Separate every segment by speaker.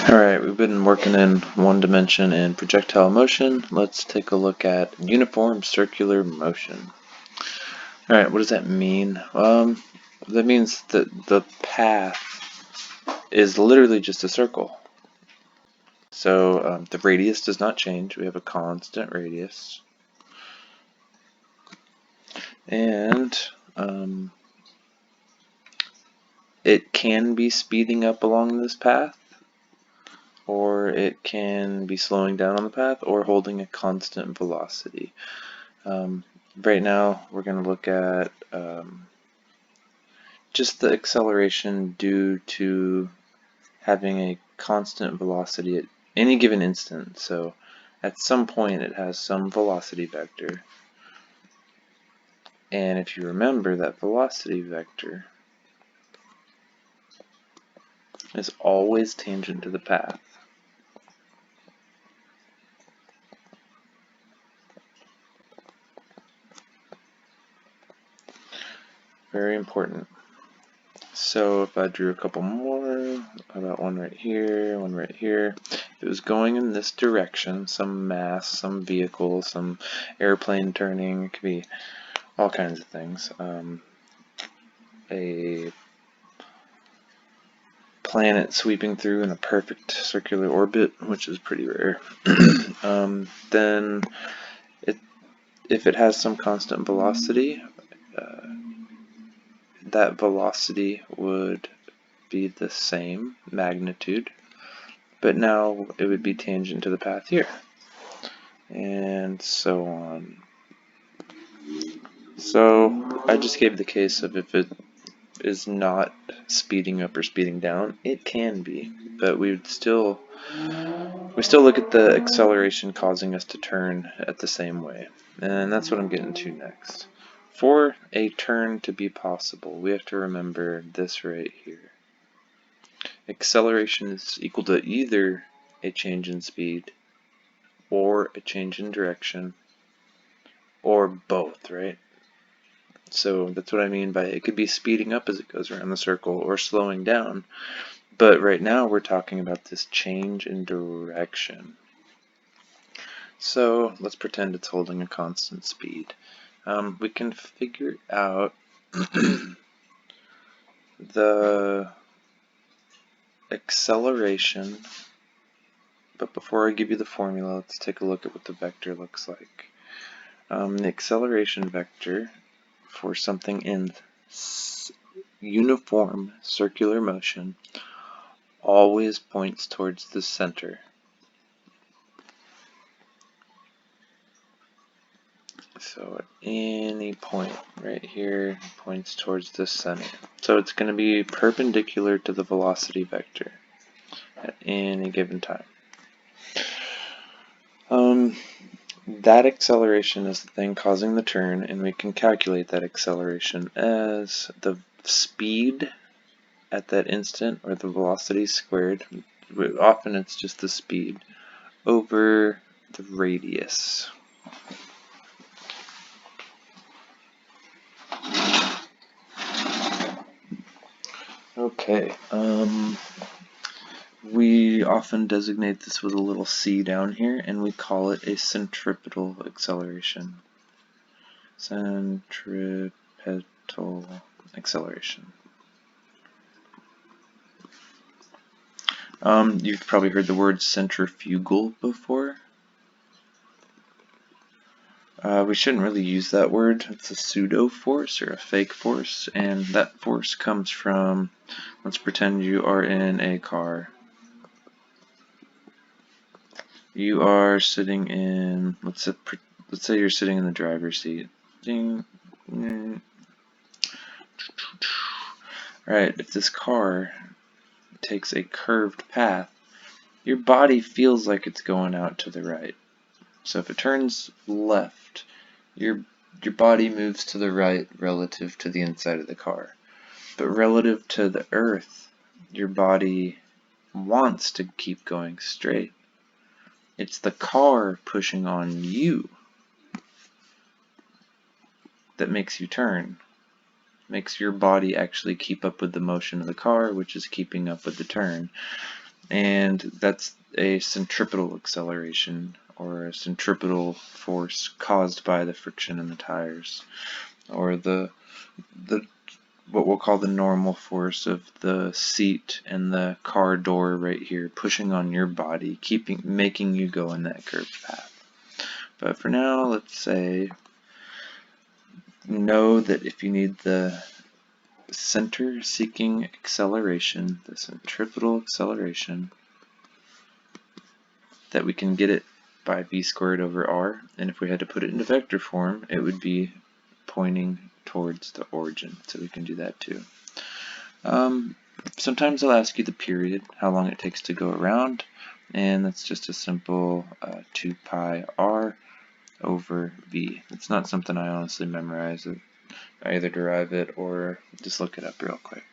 Speaker 1: Alright, we've been working in one dimension and projectile motion. Let's take a look at uniform circular motion. Alright, what does that mean? That means that the path is literally just a circle. So the radius does not change. We have a constant radius. And it can be speeding up along this path, or it can be slowing down on the path, or holding a constant velocity. Right now we're going to look at just the acceleration due to having a constant velocity at any given instant. So at some point it has some velocity vector, and if you remember, that velocity vector is always tangent to the path. Very important. So if I drew a couple more, about one right here, one right here, if it was going in this direction, some mass, some vehicle, some airplane turning, it could be all kinds of things. A planet sweeping through in a perfect circular orbit, which is pretty rare. Then if it has some constant velocity, that velocity would be the same magnitude, but now it would be tangent to the path here, and so on. So I just gave the case of if it is not speeding up or speeding down. It can be, but we still look at the acceleration causing us to turn at the same way, and that's what I'm getting to next. For a turn to be possible, we have to remember this right here. Acceleration is equal to either a change in speed or a change in direction, or both, right? So that's what I mean by it could be speeding up as it goes around the circle or slowing down. But right now we're talking about this change in direction. So let's pretend it's holding a constant speed. We can figure out the acceleration, but before I give you the formula, let's take a look at what the vector looks like. The acceleration vector for something in uniform circular motion always points towards the center. So at any point right here points towards the center. So it's going to be perpendicular to the velocity vector at any given time. That acceleration is the thing causing the turn, and we can calculate that acceleration as the speed at that instant, or the velocity squared. Often it's just the speed over the radius. Okay, we often designate this with a little c down here, and we call it a centripetal acceleration. Centripetal acceleration. You've probably heard the word centrifugal before. We shouldn't really use that word. It's a pseudo force or a fake force, and that force comes from, let's pretend you are in a car. You are sitting in, let's say you're sitting in the driver's seat. Ding. Alright, if this car takes a curved path, your body feels like it's going out to the right. So if it turns left, your body moves to the right relative to the inside of the car. But relative to the earth, your body wants to keep going straight. It's the car pushing on you that makes you turn. Makes your body actually keep up with the motion of the car, which is keeping up with the turn. and that's a centripetal acceleration, or a centripetal force caused by the friction in the tires, or the what we'll call the normal force of the seat and the car door right here pushing on your body, making you go in that curved path. But for now, let's say know that if you need the center-seeking acceleration, the centripetal acceleration, that we can get it by v squared over r, and if we had to put it into vector form, it would be pointing towards the origin, so we can do that too. Sometimes they'll ask you the period, how long it takes to go around, and that's just a simple 2 pi r over v. It's not something I honestly memorize. I either derive it or just look it up real quick.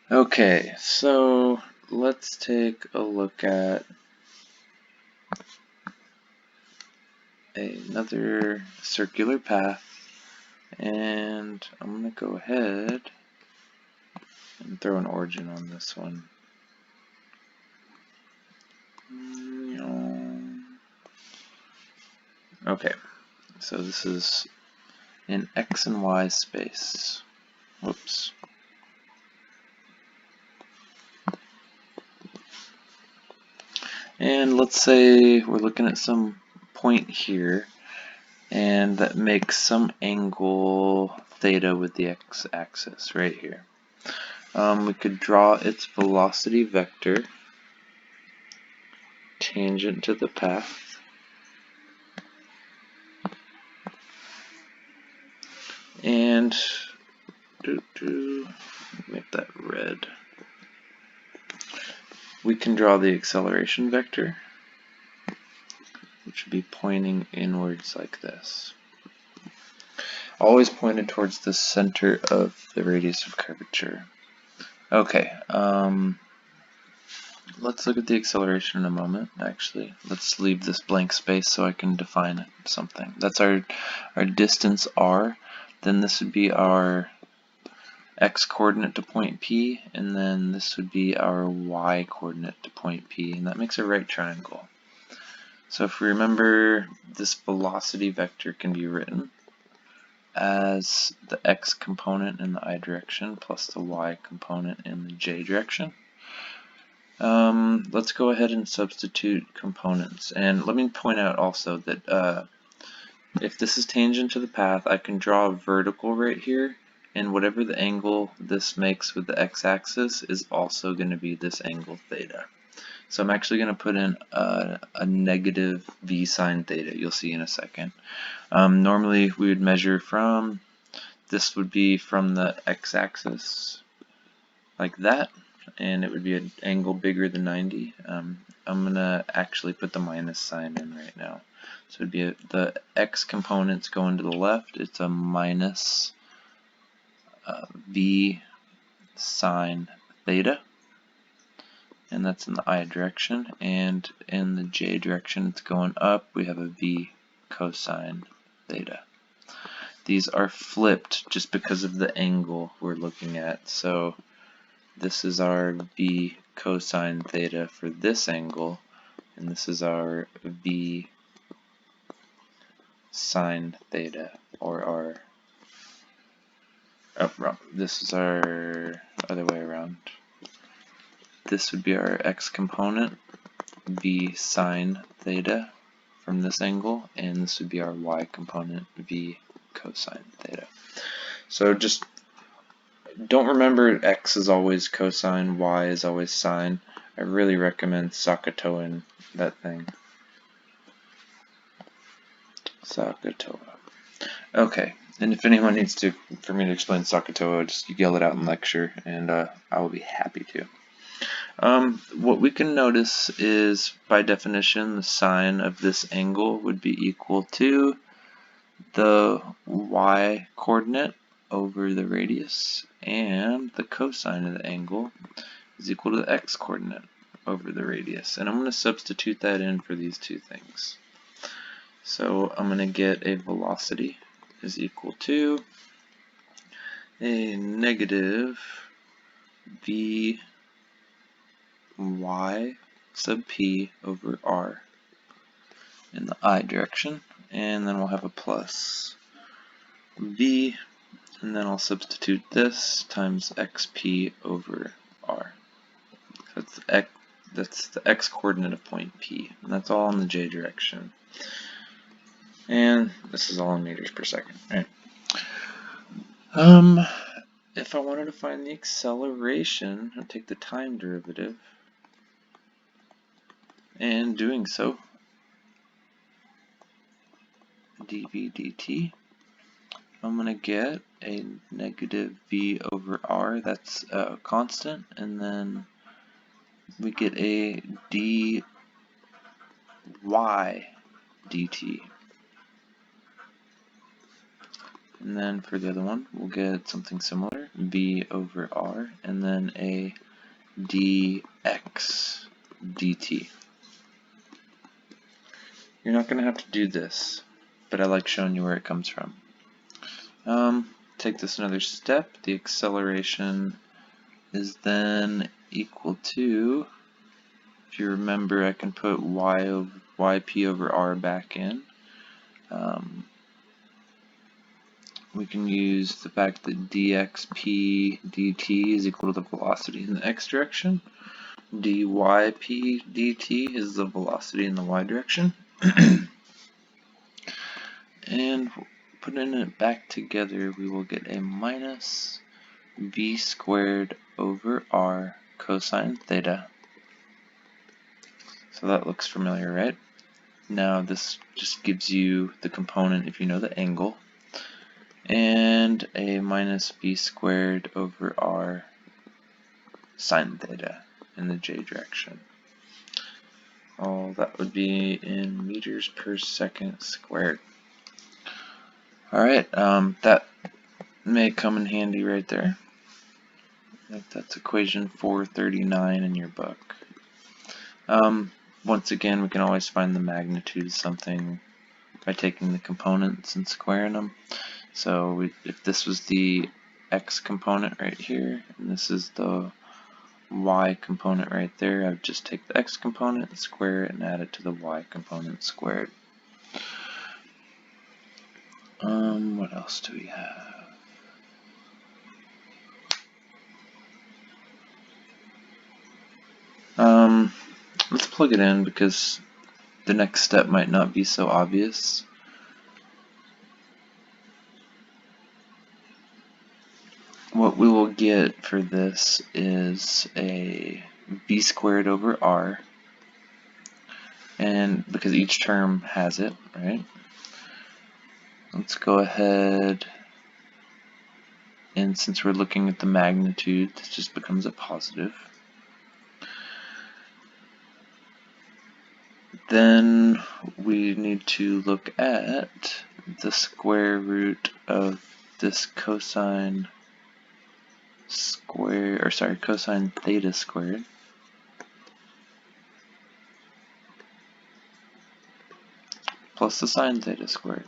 Speaker 1: Okay, so let's take a look at another circular path, and I'm going to go ahead and throw an origin on this one. Okay, so this is in x and y space. Whoops. And let's say we're looking at some point here, and that makes some angle theta with the x-axis right here. We could draw its velocity vector tangent to the path. And make that red. We can draw the acceleration vector, which would be pointing inwards like this. Always pointed towards the center of the radius of curvature. Okay, let's look at the acceleration in a moment. Actually, let's leave this blank space so I can define something. That's our distance r. Then this would be our x-coordinate to point P, and then this would be our y-coordinate to point P, and that makes a right triangle. So if we remember, this velocity vector can be written as the x component in the I direction plus the y component in the j direction. Let's go ahead and substitute components, and let me point out also that if this is tangent to the path, I can draw a vertical right here, and whatever the angle this makes with the x-axis is also going to be this angle theta. So I'm actually going to put in a negative v sine theta. You'll see in a second. Normally we would measure from, this would be from the x-axis like that, and it would be an angle bigger than 90. I'm going to actually put the minus sign in right now. So it would be the x components going to the left. It's a minus v sine theta, and that's in the I direction, and in the j direction it's going up. We have a v cosine theta. These are flipped just because of the angle we're looking at. So this is our v cosine theta for this angle, and this is our v sine theta, or our, oh, wrong. This is our other way around. This would be our x component, v sine theta from this angle, and this would be our y component, v cosine theta. So just don't remember x is always cosine, y is always sine. I really recommend SOHCAHTOA-ing that thing. SOHCAHTOA. Okay, and if anyone needs for me to explain SOHCAHTOA, just yell it out in lecture, and I will be happy to. What we can notice is, by definition, the sine of this angle would be equal to the y coordinate over the radius, and the cosine of the angle is equal to the x coordinate over the radius. And I'm going to substitute that in for these two things. So I'm going to get a velocity is equal to a negative v y sub p over r in the I direction, and then we'll have a plus v, and then I'll substitute this times xp over r. That's the x coordinate of point P, and that's all in the j direction. And this is all in meters per second, right? If I wanted to find the acceleration, I'd take the time derivative, and doing so, dv dt, I'm going to get a negative v over r, that's a constant, and then we get a dy dt. And then for the other one, we'll get something similar, v over r, and then a dx dt. You're not going to have to do this, but I like showing you where it comes from. Take this another step. The acceleration is then equal to, if you remember, I can put yp over r back in. We can use the fact that dxp dt is equal to the velocity in the x direction. dyp dt is the velocity in the y direction. And putting it back together, we will get a minus v squared over r cosine theta. So that looks familiar, right? Now this just gives you the component if you know the angle, and a minus v squared over r sine theta in the j direction. All that would be in meters per second squared. Alright, that may come in handy right there. I think that's equation 439 in your book. Once again, we can always find the magnitude of something by taking the components and squaring them. So if this was the x component right here, and this is the y component right there, I would just take the x component and square it and add it to the y component squared. What else do we have? Let's plug it in because the next step might not be so obvious. What we will get for this is a v squared over r, and because each term has it, right? Let's go ahead, and since we're looking at the magnitude, this just becomes a positive. Then we need to look at the square root of this cosine theta squared plus the sine theta squared.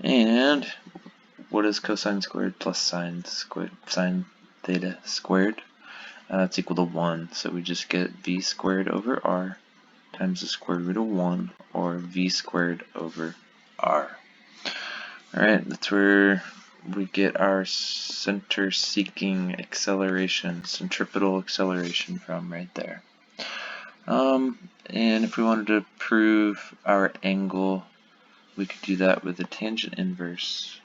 Speaker 1: And what is cosine squared plus sine theta squared? It's equal to 1, so we just get v squared over r times the square root of 1, or v squared over r. Alright, that's where we get our center-seeking acceleration, centripetal acceleration from right there. And if we wanted to prove our angle, we could do that with a tangent inverse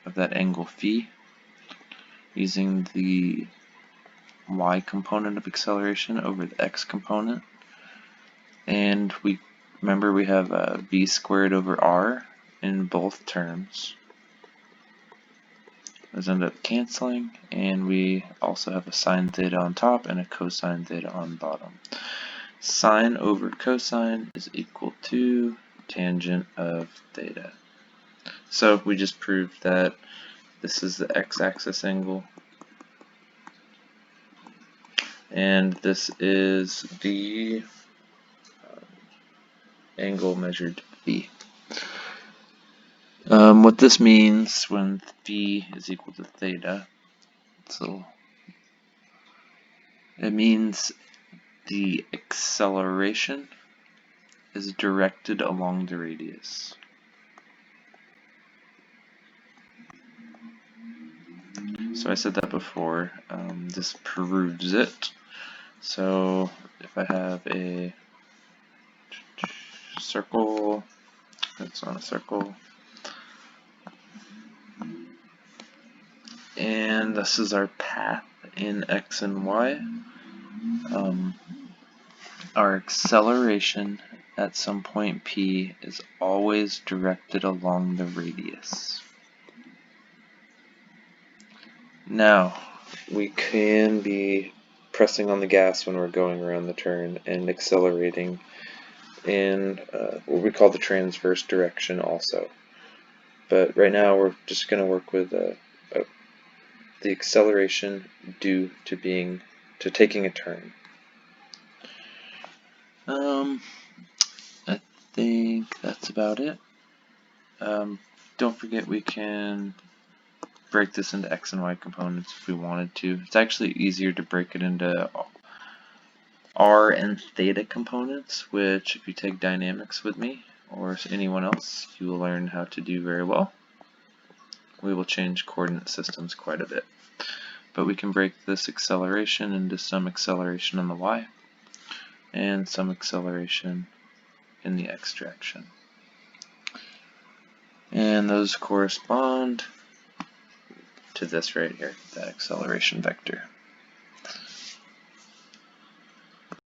Speaker 1: of that angle phi, using the y component of acceleration over the x component. And we remember we have v squared over r in both terms. Those end up canceling, and we also have a sine theta on top and a cosine theta on bottom. Sine over cosine is equal to tangent of theta. So we just proved that this is the x-axis angle, and this is the angle measured phi. What this means when phi is equal to theta, so It means the acceleration is directed along the radius. So I said that before. This proves it. So if I have a circle, that's not a circle, and this is our path in x and y, our acceleration at some point P is always directed along the radius. Now, we can be pressing on the gas when we're going around the turn and accelerating in what we call the transverse direction also. But right now we're just going to work with the acceleration due to taking a turn. I think that's about it. Don't forget we can break this into x and y components if we wanted to. It's actually easier to break it into r and theta components, which if you take dynamics with me or anyone else, you will learn how to do very well. We will change coordinate systems quite a bit. But we can break this acceleration into some acceleration on the y and some acceleration in the x direction. And those correspond to this right here, that acceleration vector.